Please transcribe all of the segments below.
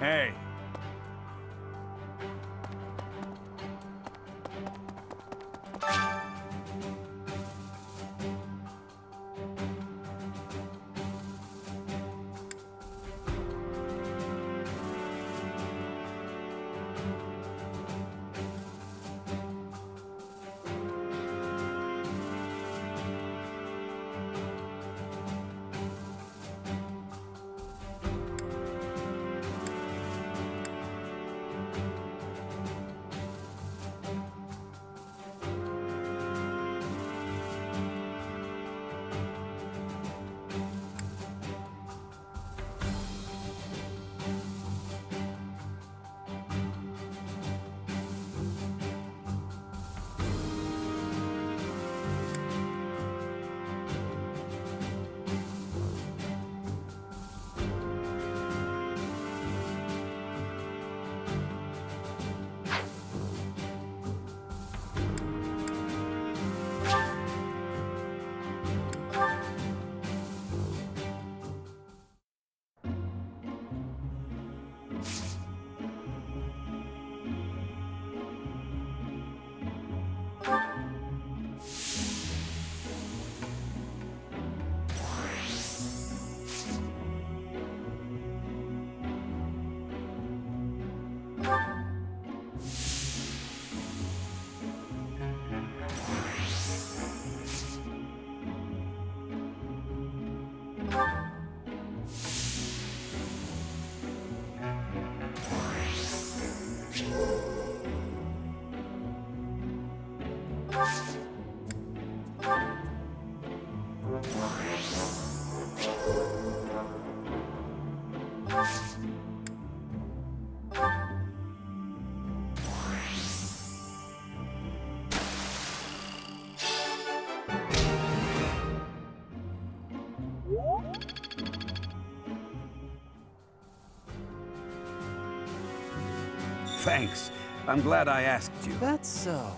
Hey. Thanks. I'm glad I asked you. That's so.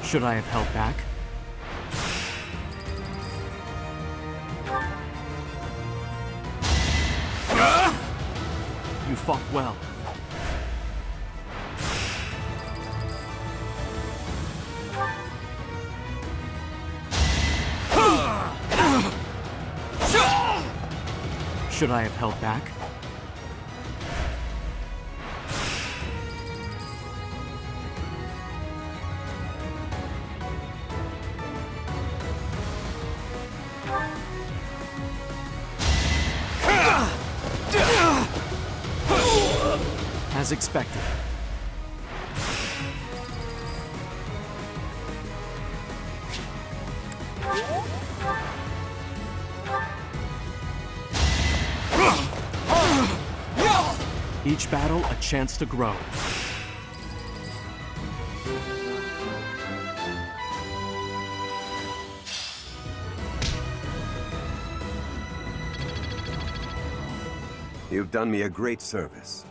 Should I have held back? You fought well. Should I have held back? As expected. Each battle a chance to grow. You've done me a great service.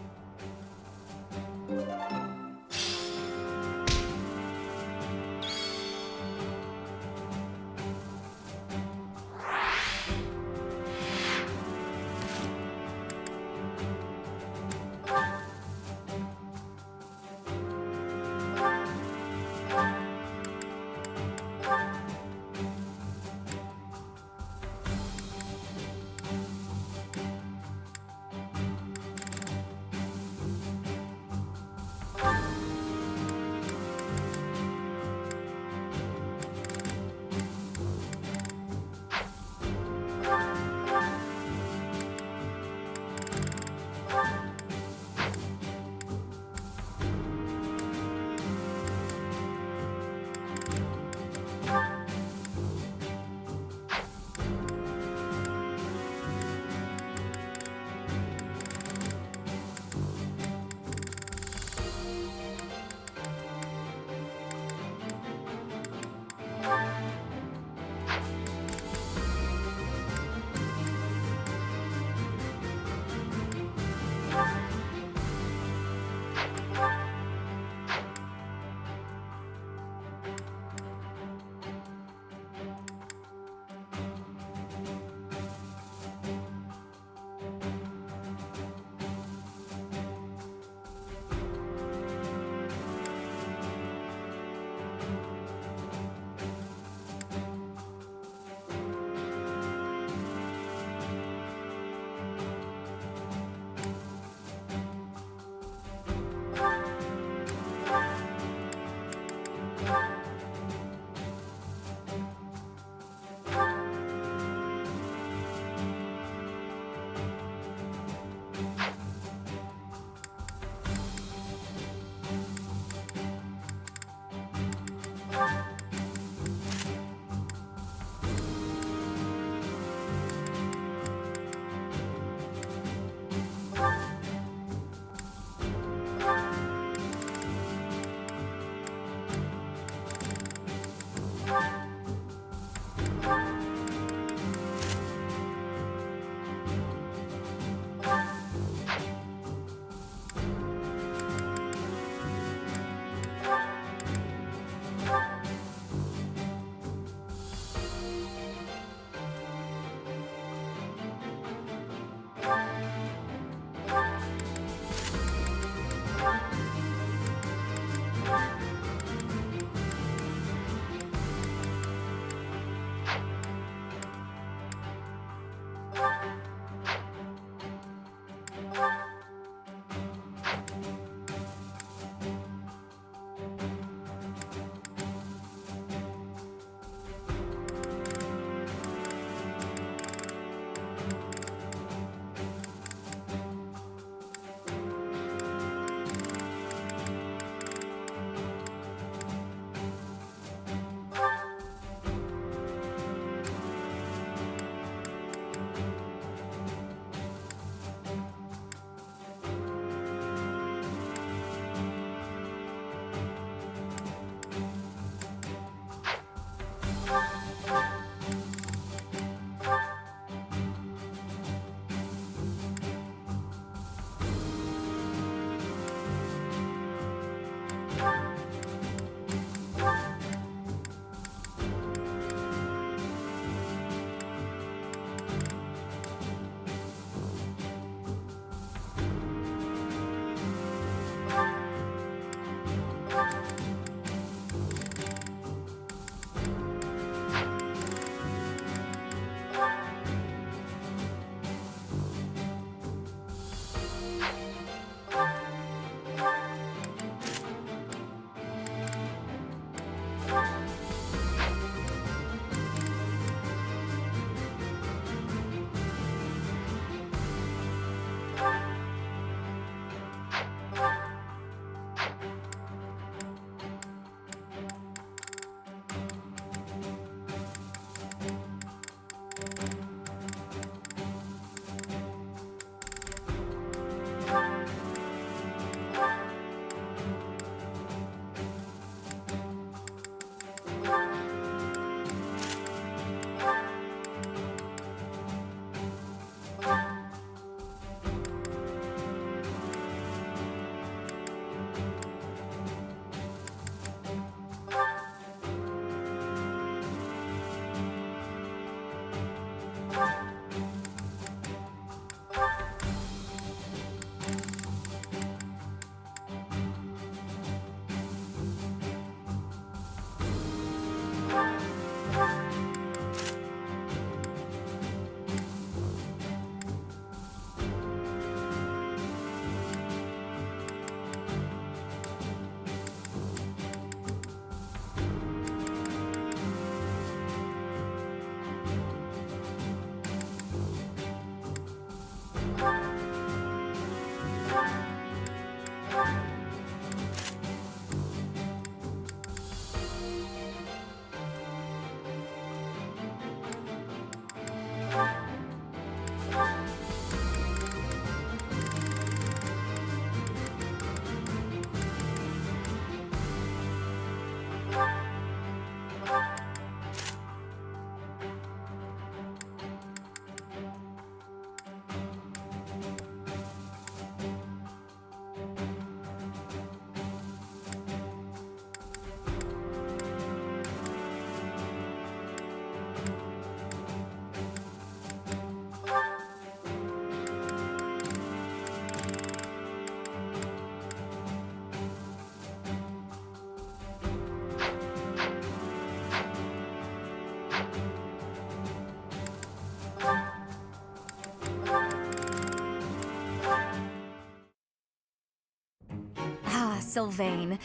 Sylvain.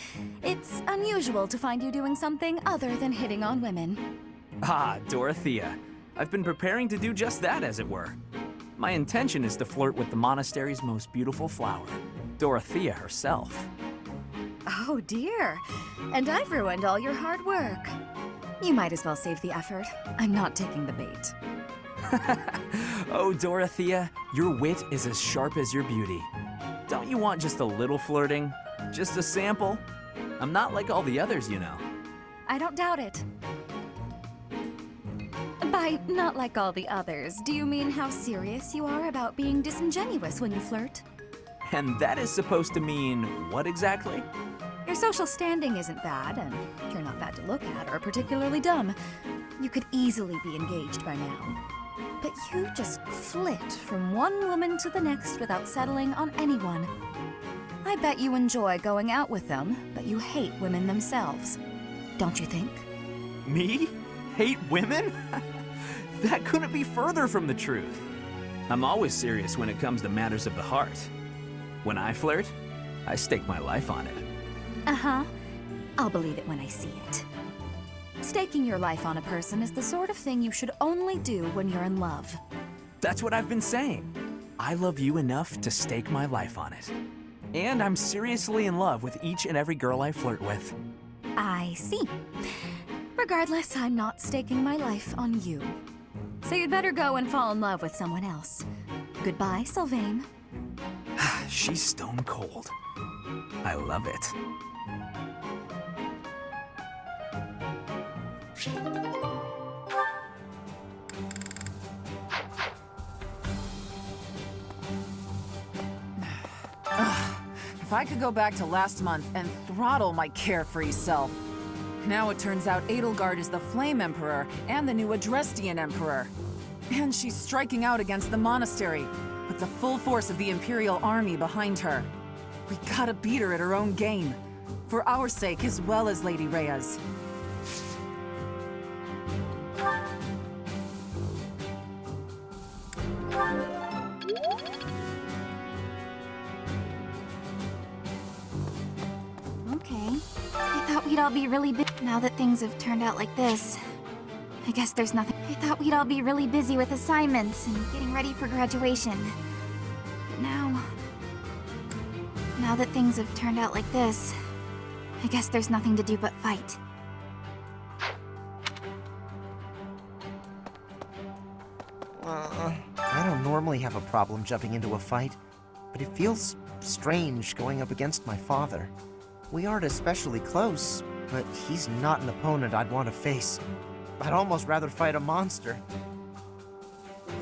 It's unusual to find you doing something other than hitting on women. Ah, Dorothea. I've been preparing to do just that, as it were. My intention is to flirt with the monastery's most beautiful flower, Dorothea herself. Oh dear. And I've ruined all your hard work. You might as well save the effort. I'm not taking the bait. Oh, Dorothea, your wit is as sharp as your beauty. Don't you want just a little flirting? Just a sample? I'm not like all the others, you know. I don't doubt it. By not like all the others, do you mean how serious you are about being disingenuous when you flirt? And that is supposed to mean what exactly? Your social standing isn't bad, and you're not bad to look at or particularly dumb. You could easily be engaged by now. But you just flit from one woman to the next without settling on anyone. I bet you enjoy going out with them, but you hate women themselves. Don't you think? Me? Hate women? That couldn't be further from the truth. I'm always serious when it comes to matters of the heart. When I flirt, I stake my life on it. Uh-huh. I'll believe it when I see it. Staking your life on a person is the sort of thing you should only do when you're in love. That's what I've been saying. I love you enough to stake my life on it. And I'm seriously in love with each and every girl I flirt with. I see. Regardless, I'm not staking my life on you. So you'd better go and fall in love with someone else. Goodbye, Sylvain. She's stone cold. I love it. If I could go back to last month and throttle my carefree self. Now it turns out Edelgard is the Flame Emperor and the new Adrestian Emperor. And she's striking out against the monastery, with the full force of the Imperial army behind her. We gotta beat her at her own game, for our sake as well as Lady Rhea's. Okay. I thought we'd all be really busy now that things have turned out like this. I guess there's nothing. I thought we'd all be really busy with assignments and getting ready for graduation. But now that things have turned out like this, I guess there's nothing to do but fight. I don't normally have a problem jumping into a fight, but it feels strange going up against my father. We aren't especially close, but he's not an opponent I'd want to face. I'd almost rather fight a monster.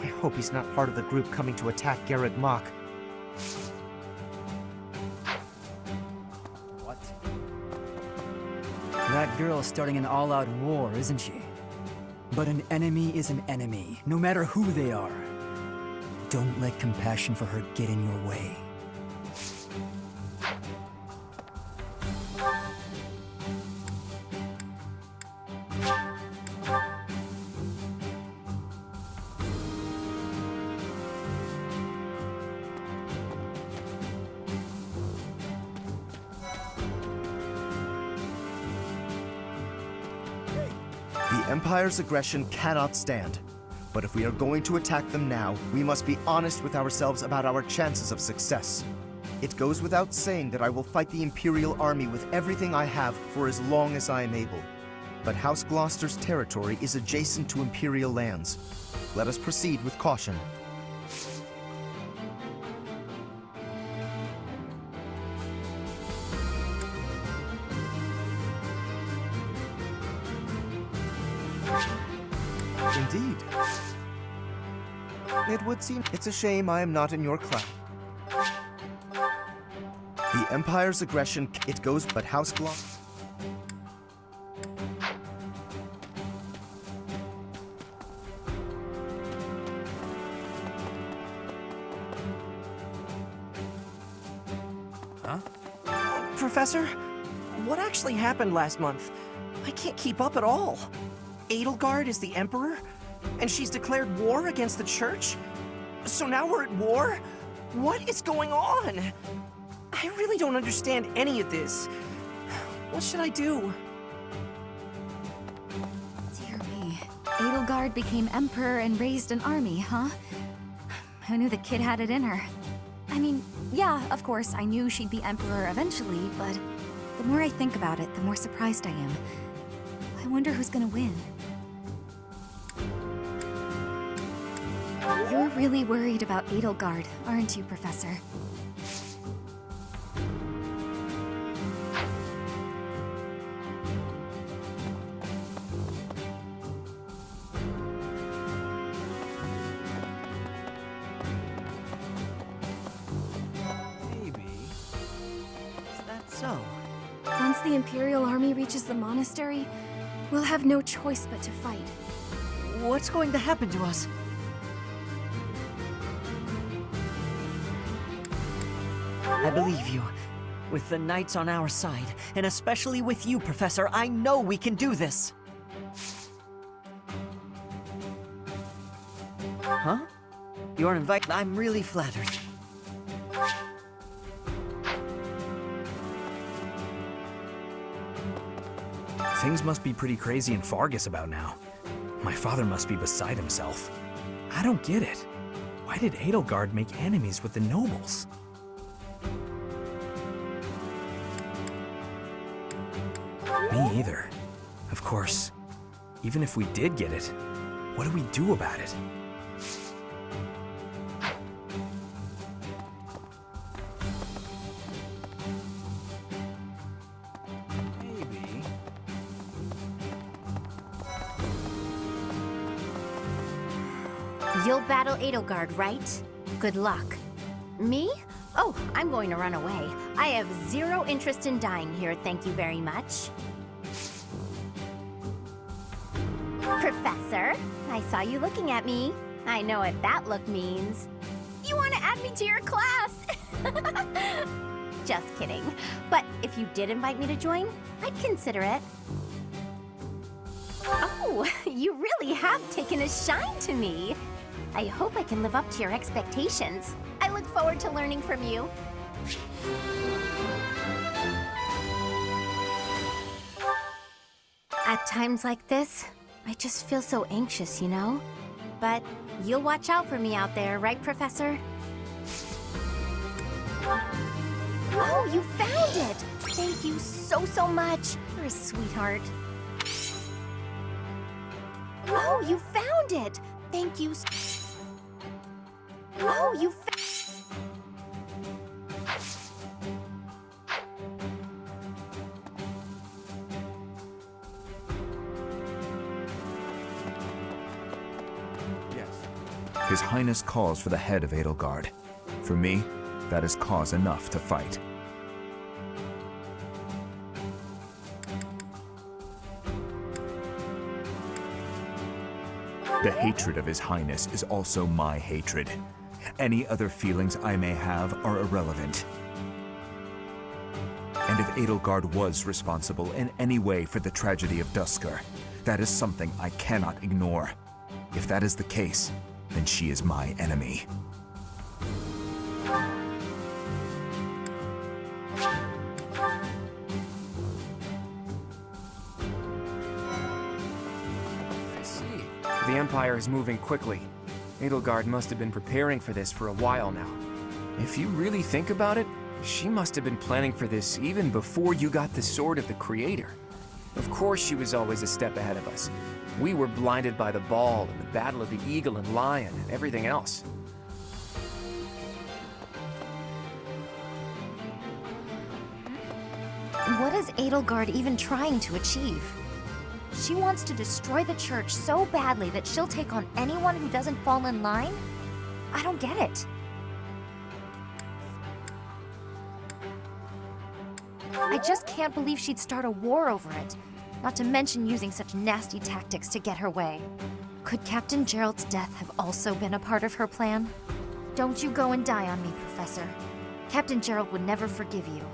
I hope he's not part of the group coming to attack Garreg Mach. What? That girl's starting an all-out war, isn't she? But an enemy is an enemy, no matter who they are. Don't let compassion for her get in your way. The Empire's aggression cannot stand. But if we are going to attack them now, we must be honest with ourselves about our chances of success. It goes without saying that I will fight the Imperial army with everything I have for as long as I am able. But House Gloucester's territory is adjacent to Imperial lands. Let us proceed with caution. Indeed. It would seem it's a shame I am not in your class. The Empire's aggression, it goes, but House Gloucester. Huh? Professor, what actually happened last month? I can't keep up at all. Edelgard is the Emperor, and she's declared war against the Church? So now we're at war? What is going on? I really don't understand any of this. What should I do? Dear me. Edelgard became emperor and raised an army, huh? Who knew the kid had it in her? I mean, yeah, of course, I knew she'd be emperor eventually, but the more I think about it, the more surprised I am. I wonder who's gonna win. You're really worried about Edelgard, aren't you, Professor? so? Once the Imperial army reaches the monastery, we'll have no choice but to fight. What's going to happen to us? I believe you. With the Knights on our side, and especially with you, Professor, I know we can do this! Huh? You're invited. I'm really flattered. Things must be pretty crazy in Fargus about now. My father must be beside himself. I don't get it. Why did Edelgard make enemies with the nobles? Me either. Of course, even if we did get it, what do we do about it? Maybe. You'll battle Edelgard, right? Good luck. Me? Oh, I'm going to run away. I have zero interest in dying here, thank you very much. Professor, I saw you looking at me. I know what that look means. You want to add me to your class? Just kidding. But if you did invite me to join, I'd consider it. Oh, you really have taken a shine to me. I hope I can live up to your expectations. I look forward to learning from you. At times like this, I just feel so anxious, you know? But you'll watch out for me out there, right, Professor? Oh, you found it! Thank you so much. You're a sweetheart. Oh, you found it! Thank you. Oh, you found. His Highness calls for the head of Edelgard. For me, that is cause enough to fight. The hatred of His Highness is also my hatred. Any other feelings I may have are irrelevant. And if Edelgard was responsible in any way for the tragedy of Duscur, that is something I cannot ignore. If that is the case, then she is my enemy. I see. The Empire is moving quickly. Edelgard must have been preparing for this for a while now. If you really think about it, she must have been planning for this even before you got the Sword of the Creator. Of course she was always a step ahead of us. We were blinded by the ball and the battle of the eagle and lion and everything else. What is Edelgard even trying to achieve? She wants to destroy the church so badly that she'll take on anyone who doesn't fall in line? I don't get it. I just can't believe she'd start a war over it. Not to mention using such nasty tactics to get her way. Could Captain Gerald's death have also been a part of her plan? Don't you go and die on me, Professor. Captain Gerald would never forgive you.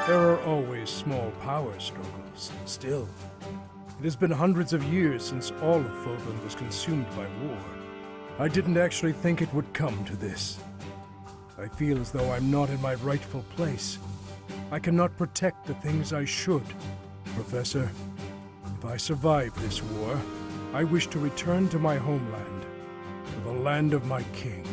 There are always small power struggles, still. It has been hundreds of years since all of Fodlan was consumed by war. I didn't actually think it would come to this. I feel as though I'm not in my rightful place. I cannot protect the things I should. Professor, if I survive this war, I wish to return to my homeland, to the land of my king.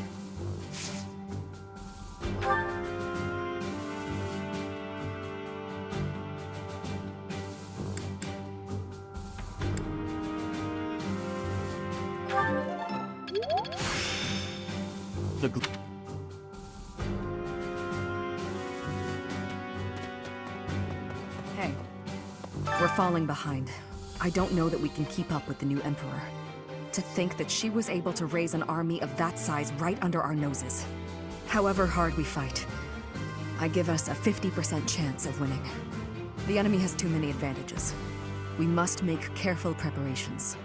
Hey, we're falling behind. I don't know that we can keep up with the new Emperor. To think that she was able to raise an army of that size right under our noses. However hard we fight, I give us a 50% chance of winning. The enemy has too many advantages. We must make careful preparations.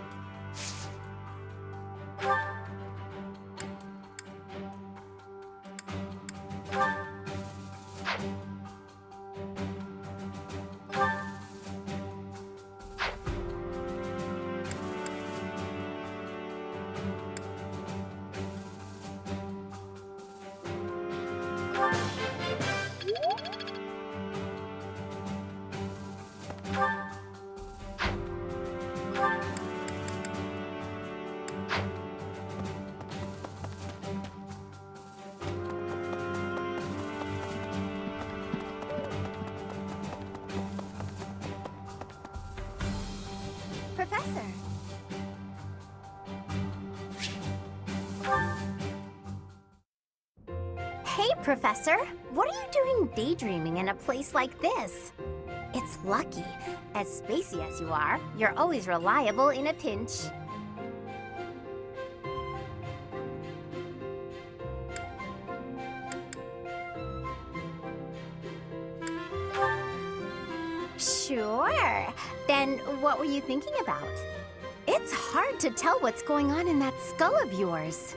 Professor. Hey, Professor. What are you doing daydreaming in a place like this? It's lucky. As spacey as you are, you're always reliable in a pinch. Sure. Then what were you thinking about? It's hard to tell what's going on in that skull of yours.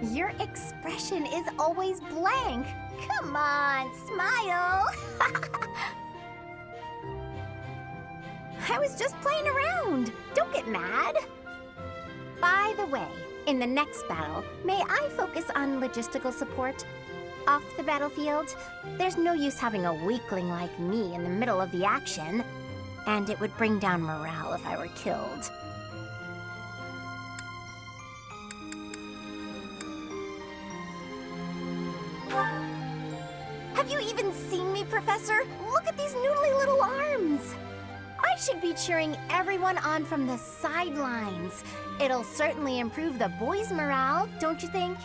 Your expression is always blank. Come on, smile. I was just playing around. Don't get mad. By the way, in the next battle, may I focus on logistical support? Off the battlefield, there's no use having a weakling like me in the middle of the action, and it would bring down morale if I were killed. Have you even seen me, Professor? Look at these noodly little arms! I should be cheering everyone on from the sidelines. It'll certainly improve the boys' morale, don't you think?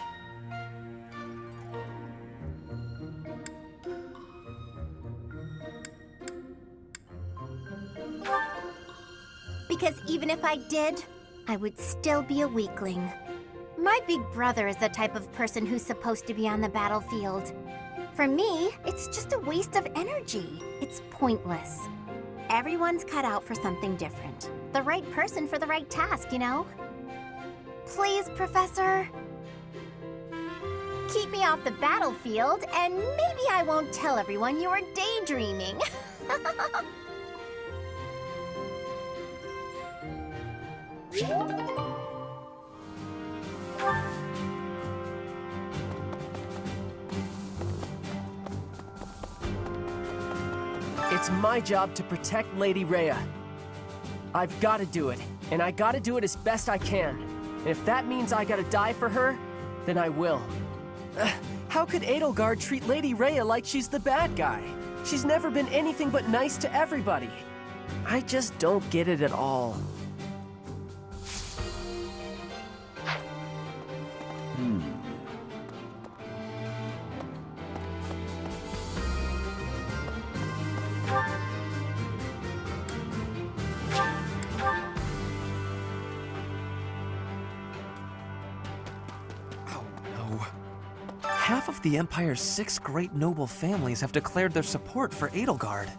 Because even if I did, I would still be a weakling. My big brother is the type of person who's supposed to be on the battlefield. For me, it's just a waste of energy. It's pointless. Everyone's cut out for something different. The right person for the right task, you know? Please, Professor. Keep me off the battlefield, and maybe I won't tell everyone you were daydreaming. It's my job to protect Lady Rhea. I've got to do it, and I got to do it as best I can. And if that means I gotta die for her, then I will. How could Edelgard treat Lady Rhea like she's the bad guy? She's never been anything but nice to everybody. I just don't get it at all. Half of the Empire's 6 great noble families have declared their support for Edelgard.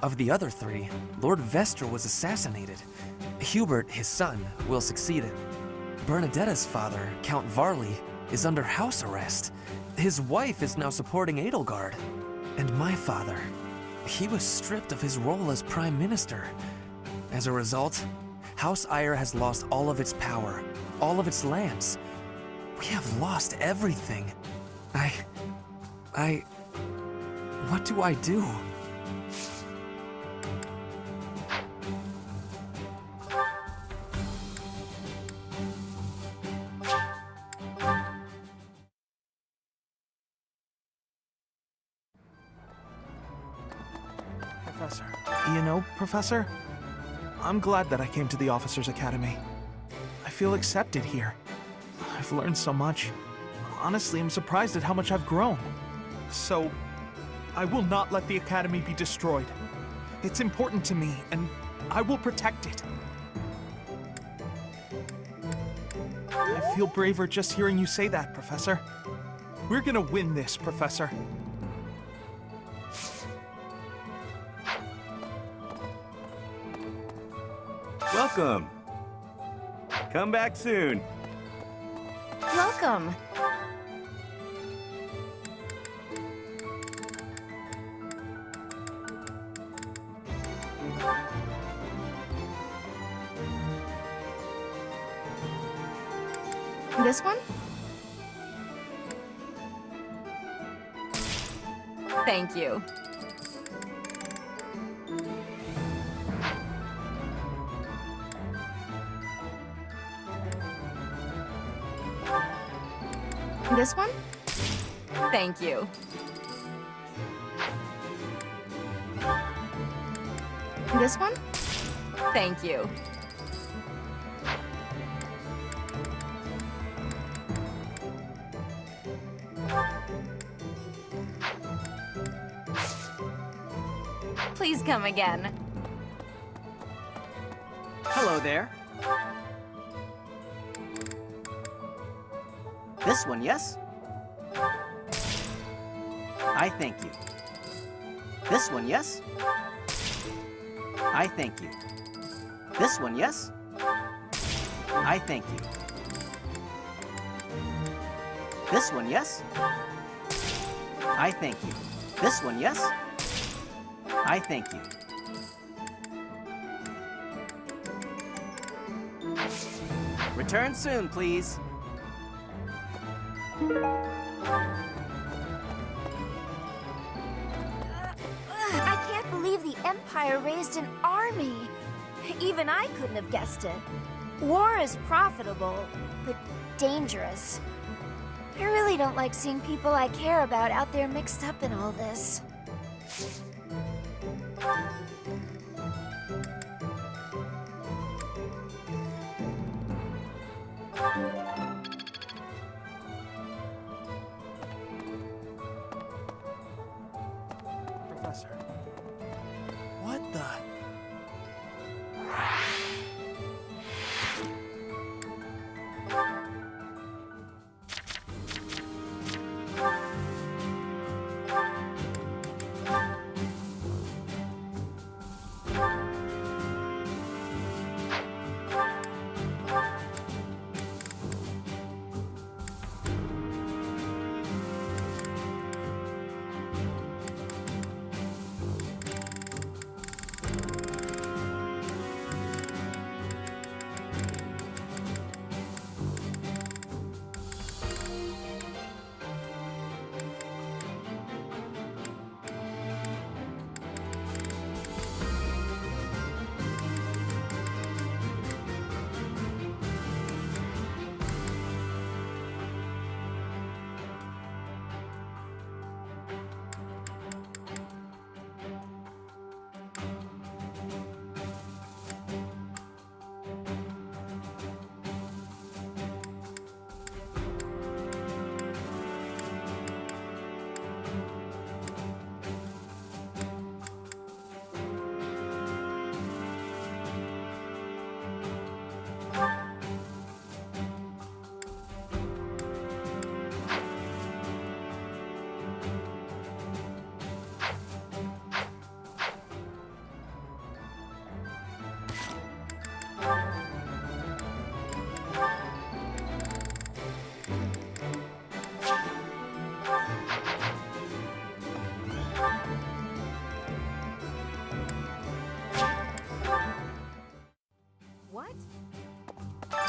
Of the other 3, Lord Vester was assassinated. Hubert, his son, will succeed him. Bernadetta's father, Count Varley, is under house arrest. His wife is now supporting Edelgard. And my father, he was stripped of his role as Prime Minister. As a result, House Eyre has lost all of its power, all of its lands. We have lost everything. What do I do? Professor. You know, Professor, I'm glad that I came to the Officers' Academy. I feel accepted here. I've learned so much. Honestly, I'm surprised at how much I've grown. So, I will not let the Academy be destroyed. It's important to me, and I will protect it. I feel braver just hearing you say that, Professor. We're gonna win this, Professor. Welcome. Come back soon. Welcome. This one? Thank you. This one? Thank you. This one? Thank you. Please come again. Hello there. This one, yes? I thank you. This one, yes? I thank you. This one, yes? I thank you. This one, yes? I thank you. This one, yes? I thank you. Return soon, please. I can't believe the Empire raised an army. Even I couldn't have guessed it. War is profitable, but dangerous. I really don't like seeing people I care about out there mixed up in all this. Professor. What the?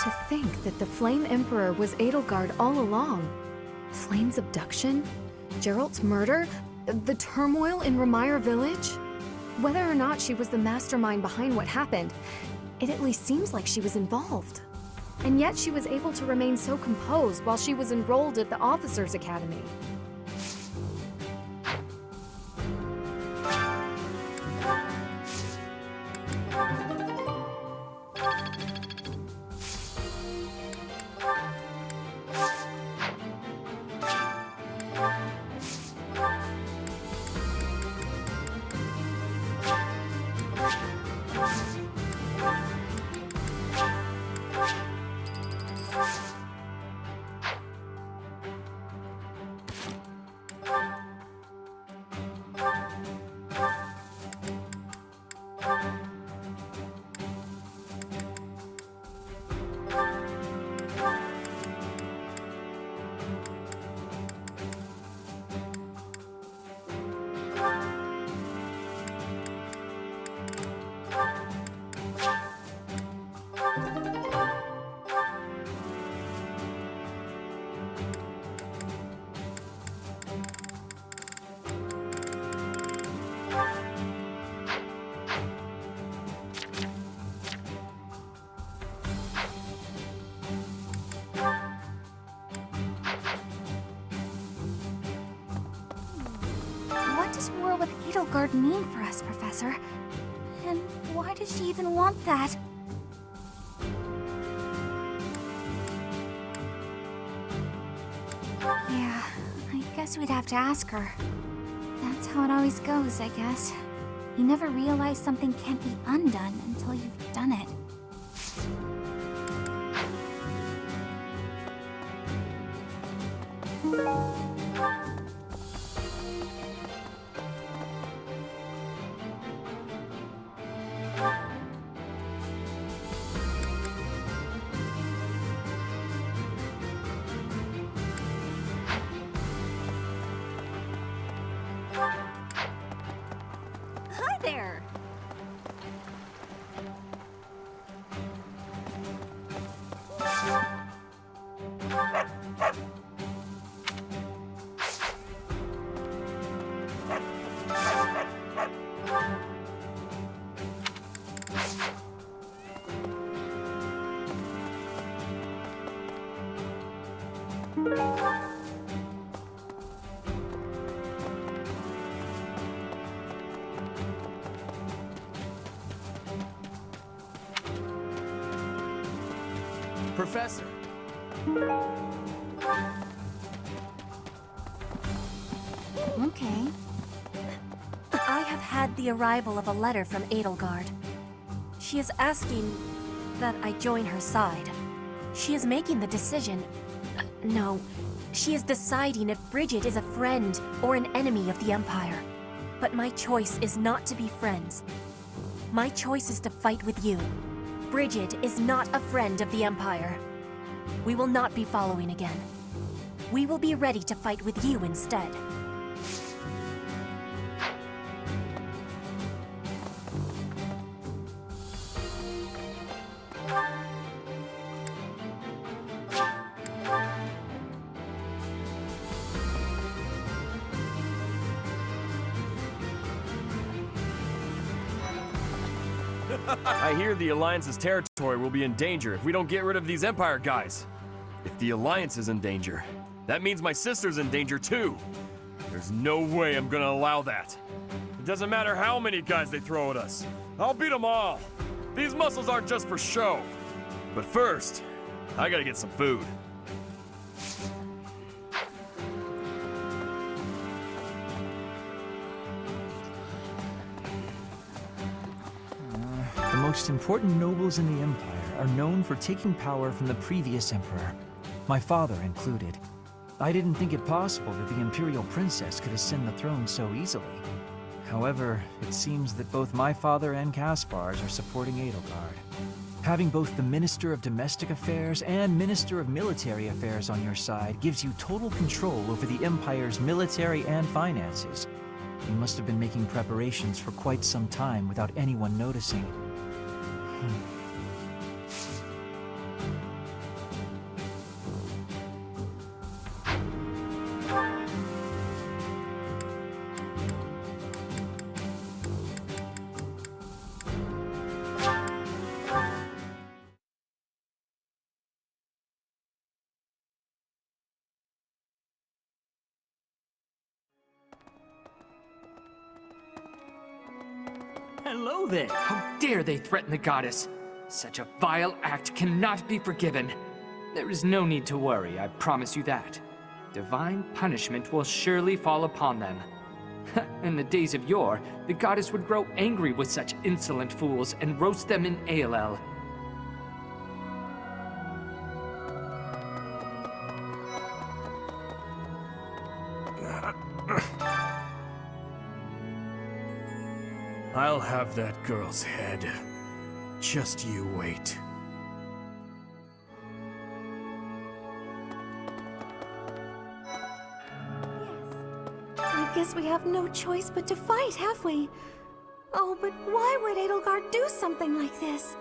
To think that the Flame Emperor was Edelgard all along. Flame's abduction? Geralt's murder? The turmoil in Remire Village? Whether or not she was the mastermind behind what happened, it at least seems like she was involved. And yet she was able to remain so composed while she was enrolled at the Officers' Academy. does war with Edelgard mean for us, Professor? And why does she even want that? Yeah, I guess we'd have to ask her. That's how it always goes, I guess. You never realize something can't be undone until you've done it. Hi there! Professor! Okay. I have had the arrival of a letter from Edelgard. She is asking that I join her side. She is making the decision. No, she is deciding if Bridget is a friend or an enemy of the Empire. But my choice is not to be friends. My choice is to fight with you. Bridget is not a friend of the Empire. We will not be following again. We will be ready to fight with you instead. I hear the Alliance's territory will be in danger if we don't get rid of these Empire guys. If the Alliance is in danger, that means my sister's in danger too. There's no way I'm gonna allow that. It doesn't matter how many guys they throw at us. I'll beat them all. These muscles aren't just for show. But first, I gotta get some food. The most important nobles in the Empire are known for taking power from the previous Emperor, my father included. I didn't think it possible that the Imperial Princess could ascend the throne so easily. However, it seems that both my father and Caspar's are supporting Edelgard. Having both the Minister of Domestic Affairs and Minister of Military Affairs on your side gives you total control over the Empire's military and finances. You must have been making preparations for quite some time without anyone noticing. Hello there! How dare they threaten the goddess? Such a vile act cannot be forgiven. There is no need to worry, I promise you that. Divine punishment will surely fall upon them. In the days of yore, the goddess would grow angry with such insolent fools and roast them in ALL. I'll have that girl's head. Just you wait. I guess we have no choice but to fight, have we? Oh, but why would Edelgard do something like this?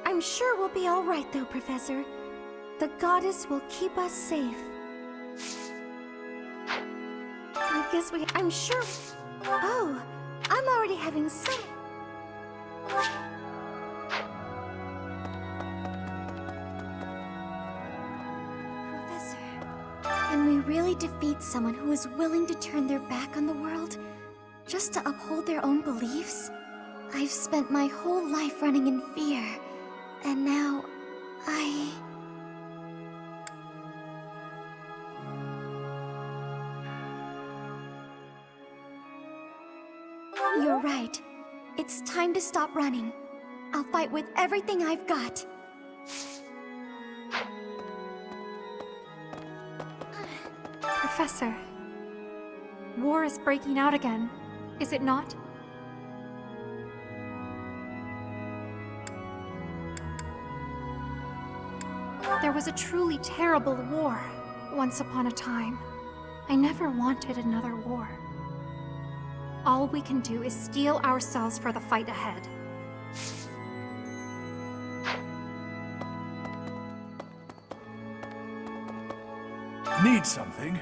I'm sure we'll be all right, though, Professor. The goddess will keep us safe. I guess I'm sure... Oh, I'm already having some... Professor, can we really defeat someone who is willing to turn their back on the world? just to uphold their own beliefs? I've spent my whole life running in fear, and now You're right. It's time to stop running. I'll fight with everything I've got. Professor, war is breaking out again, is it not? There was a truly terrible war once upon a time. I never wanted another war. All we can do is steel ourselves for the fight ahead. Need something?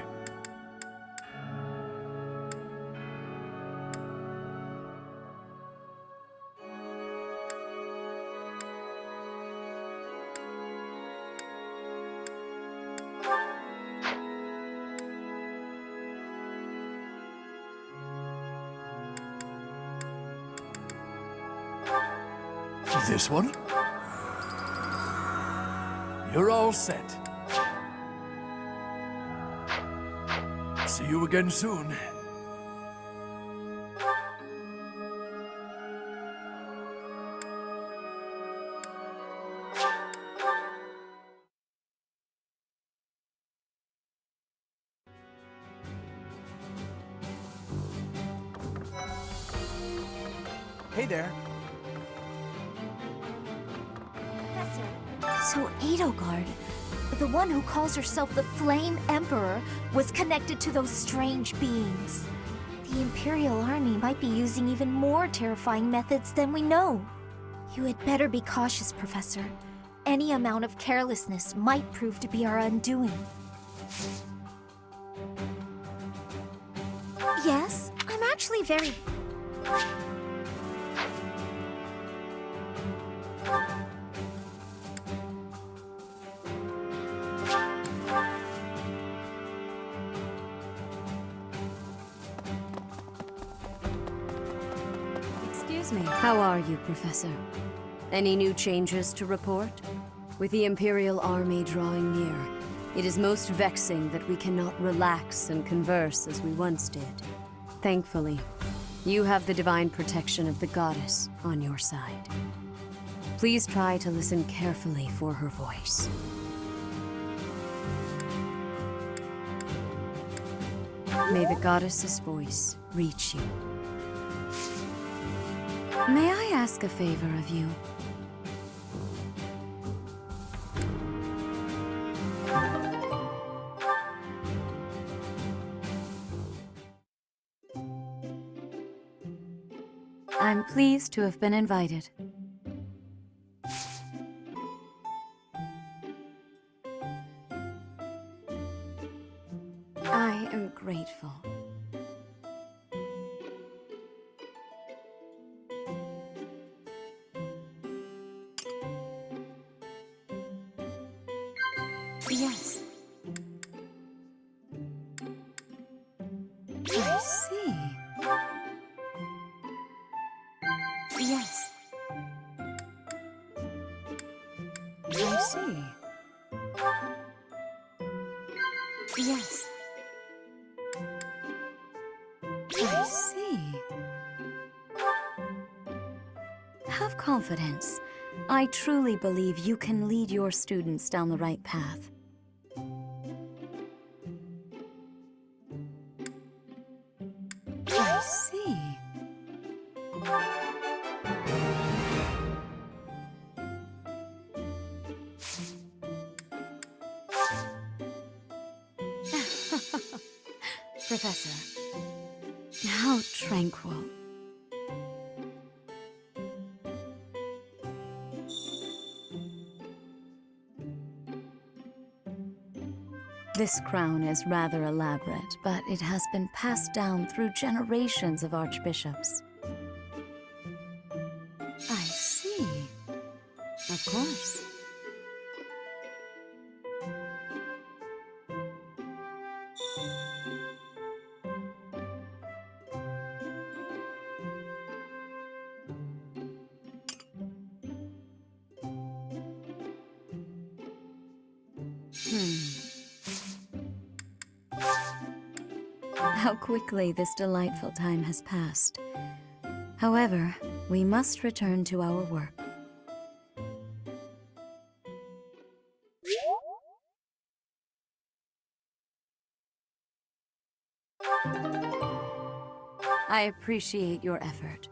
This one? You're all set. See you again soon. Hey there. So Edelgard, the one who calls herself the Flame Emperor, was connected to those strange beings. The Imperial Army might be using even more terrifying methods than we know. You had better be cautious, Professor. Any amount of carelessness might prove to be our undoing. Yes, I'm actually very... Excuse me. How are you, Professor? Any new changes to report? With the Imperial Army drawing near, it is most vexing that we cannot relax and converse as we once did. Thankfully, you have the divine protection of the goddess on your side. Please try to listen carefully for her voice. May the goddess's voice reach you. May I ask a favor of you? I'm pleased to have been invited. I am grateful. Yes. I see. Yes. I see. Yes. I see. Have confidence. I truly believe you can lead your students down the right path. I see. Professor, how tranquil. This crown is rather elaborate, but it has been passed down through generations of archbishops. I see. Of course. How quickly this delightful time has passed. However, we must return to our work. I appreciate your effort.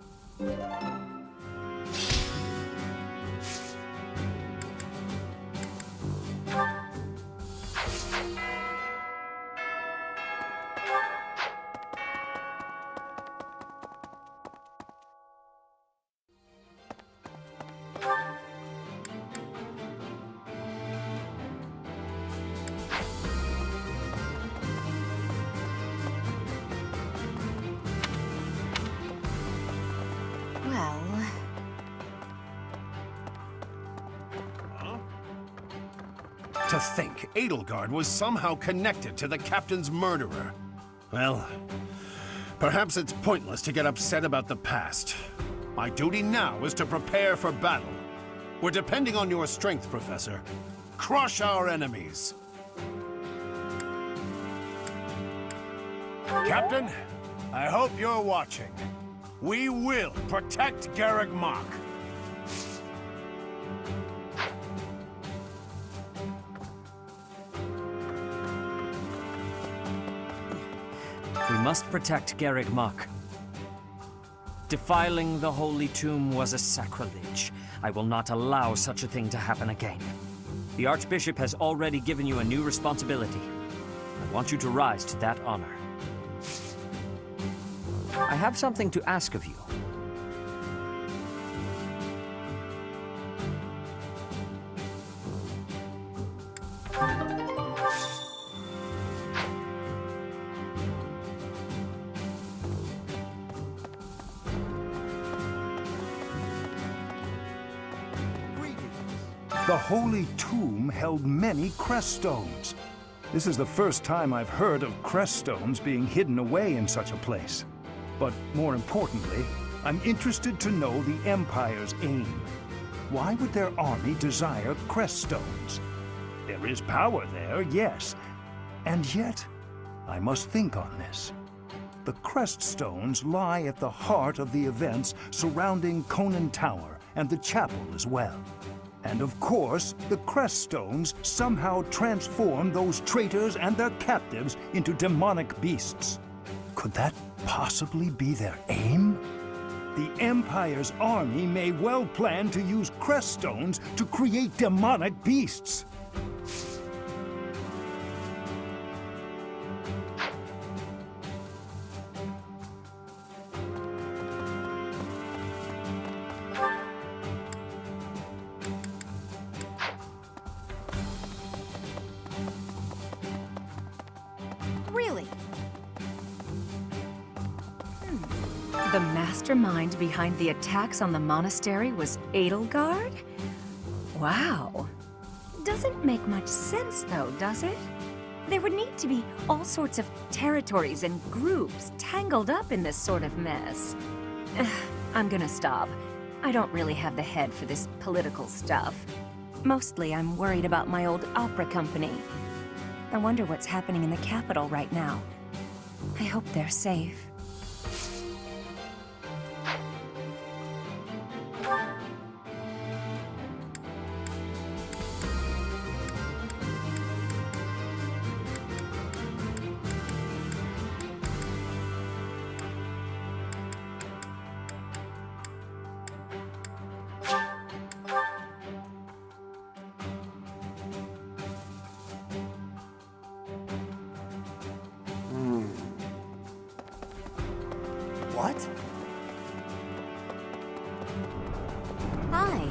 To think Edelgard was somehow connected to the captain's murderer. Well, perhaps it's pointless to get upset about the past. My duty now is to prepare for battle. We're depending on your strength, Professor. Crush our enemies. Captain, I hope you're watching. We will protect Garreg Mach. We must protect Garreg Mach. Defiling the Holy Tomb was a sacrilege. I will not allow such a thing to happen again. The Archbishop has already given you a new responsibility. I want you to rise to that honor. I have something to ask of you. The Holy Tomb held many crest stones. This is the first time I've heard of crest stones being hidden away in such a place. But more importantly, I'm interested to know the Empire's aim. Why would their army desire crest stones? There is power there, yes. And yet, I must think on this. The crest stones lie at the heart of the events surrounding Conan Tower and the chapel as well. And of course, the crest stones somehow transform those traitors and their captives into demonic beasts. Could that possibly be their aim? The Empire's army may well plan to use crest stones to create demonic beasts. The mastermind behind the attacks on the monastery was Edelgard? Wow. Doesn't make much sense though, does it? There would need to be all sorts of territories and groups tangled up in this sort of mess. I'm gonna stop. I don't really have the head for this political stuff. Mostly I'm worried about my old opera company. I wonder what's happening in the capital right now. I hope they're safe. What? Hi.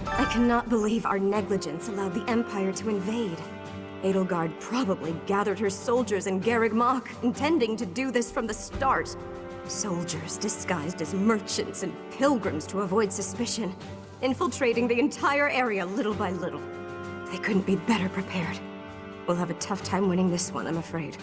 I cannot believe our negligence allowed the Empire to invade. Edelgard probably gathered her soldiers in Garreg Mach, intending to do this from the start. Soldiers disguised as merchants and pilgrims to avoid suspicion, infiltrating the entire area little by little. They couldn't be better prepared. We'll have a tough time winning this one, I'm afraid.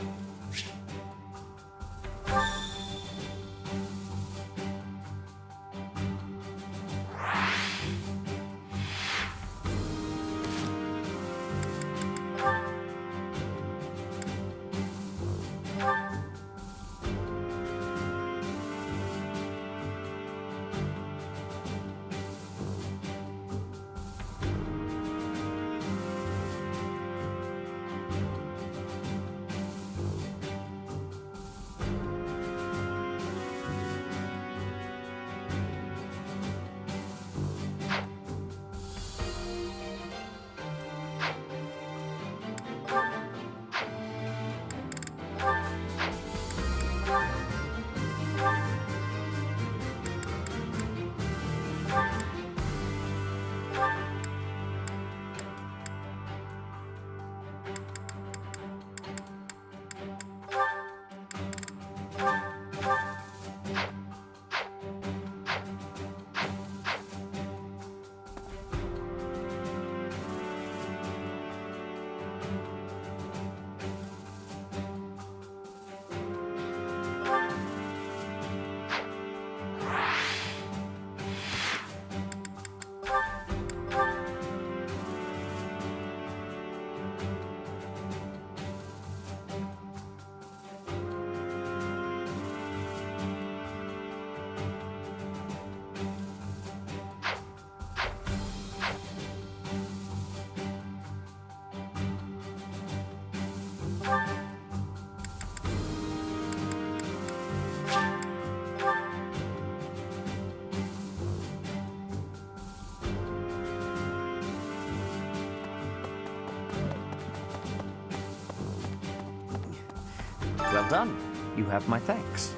Well done. You have my thanks.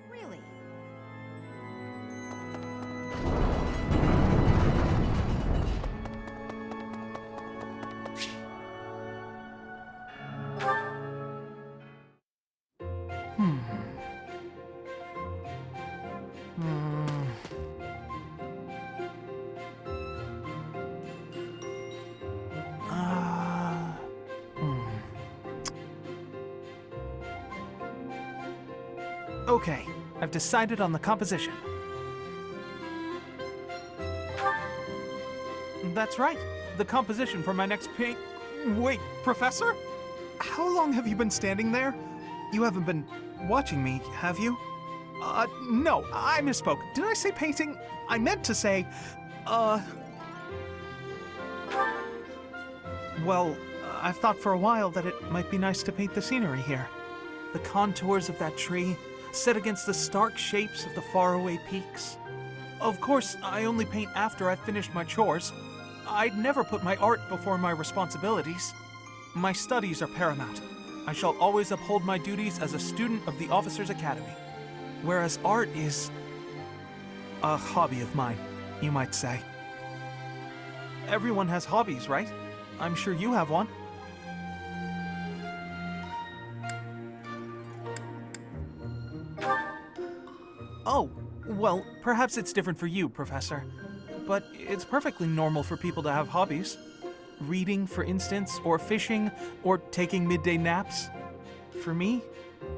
Really? Okay, I've decided on the composition. That's right, the composition for my next paint. Wait, Professor? How long have you been standing there? You haven't been watching me, have you? No, I misspoke. Did I say painting? I meant to say, well, I've thought for a while that it might be nice to paint the scenery here. The contours of that tree, set against the stark shapes of the faraway peaks. Of course, I only paint after I've finished my chores. I'd never put my art before my responsibilities. My studies are paramount. I shall always uphold my duties as a student of the Officers' Academy. Whereas art is a hobby of mine, you might say. Everyone has hobbies, right? I'm sure you have one. Oh, well, perhaps it's different for you, Professor. But it's perfectly normal for people to have hobbies. Reading, for instance, or fishing, or taking midday naps. For me,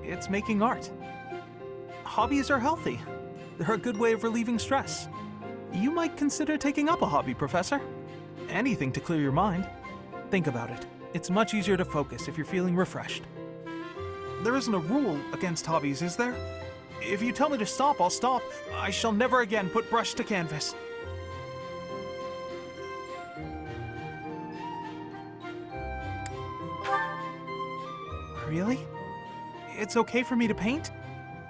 it's making art. Hobbies are healthy. They're a good way of relieving stress. You might consider taking up a hobby, Professor. Anything to clear your mind. Think about it. It's much easier to focus if you're feeling refreshed. There isn't a rule against hobbies, is there? If you tell me to stop, I'll stop. I shall never again put brush to canvas. Really? It's okay for me to paint?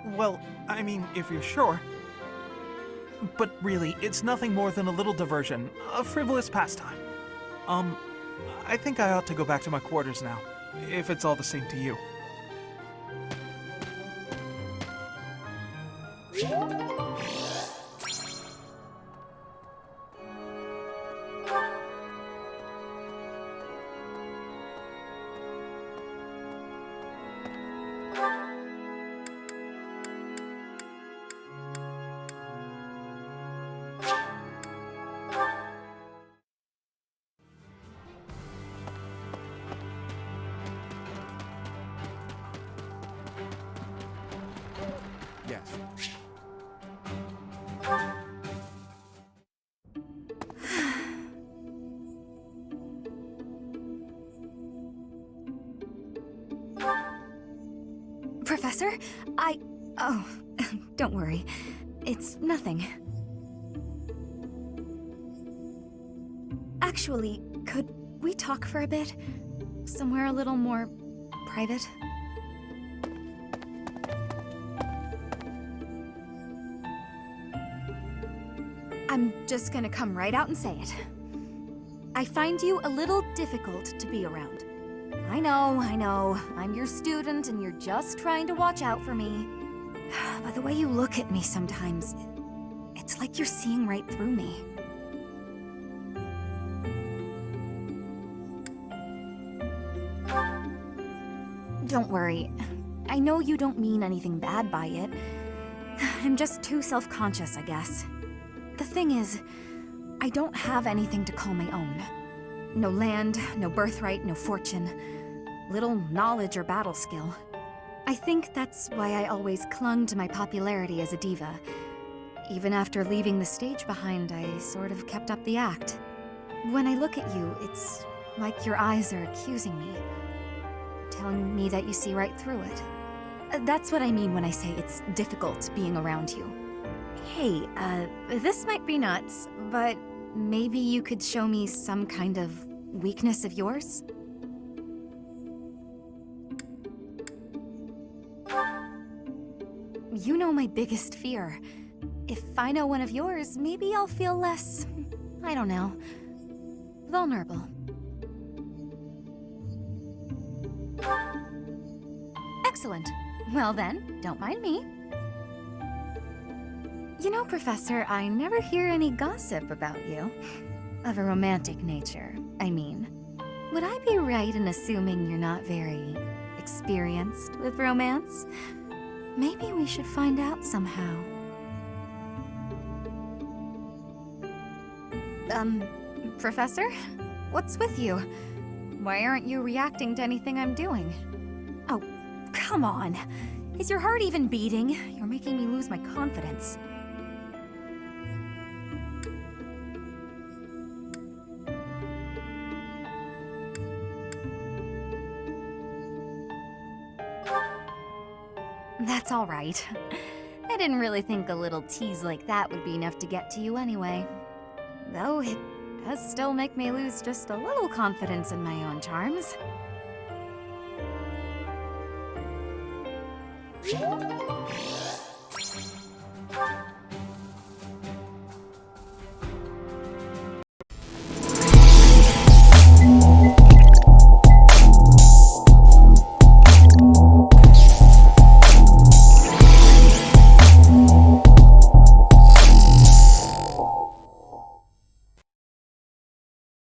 Well, I mean, if you're sure. But really, it's nothing more than a little diversion, a frivolous pastime. I think I ought to go back to my quarters now, if it's all the same to you. Yes. Professor, Oh, don't worry. It's nothing. Actually, could we talk for a bit? Somewhere a little more private? I'm just gonna come right out and say it. I find you a little difficult to be around. I know. I'm your student and you're just trying to watch out for me. But the way you look at me sometimes, it's like you're seeing right through me. Don't worry. I know you don't mean anything bad by it. I'm just too self-conscious, I guess. The thing is, I don't have anything to call my own. No land, no birthright, no fortune. Little knowledge or battle skill. I think that's why I always clung to my popularity as a diva. Even after leaving the stage behind, I sort of kept up the act. When I look at you, it's like your eyes are accusing me. Telling me that you see right through it. That's what I mean when I say it's difficult being around you. Hey, this might be nuts, but maybe you could show me some kind of weakness of yours? You know my biggest fear. If I know one of yours, maybe I'll feel less, I don't know, vulnerable. Excellent. Well then, don't mind me. You know, Professor, I never hear any gossip about you. Of a romantic nature, I mean. Would I be right in assuming you're not very experienced with romance? Maybe we should find out somehow. Professor? What's with you? Why aren't you reacting to anything I'm doing? Oh, come on. Is your heart even beating? You're making me lose my confidence. That's all right. I didn't really think a little tease like that would be enough to get to you anyway. Though it does still make me lose just a little confidence in my own charms.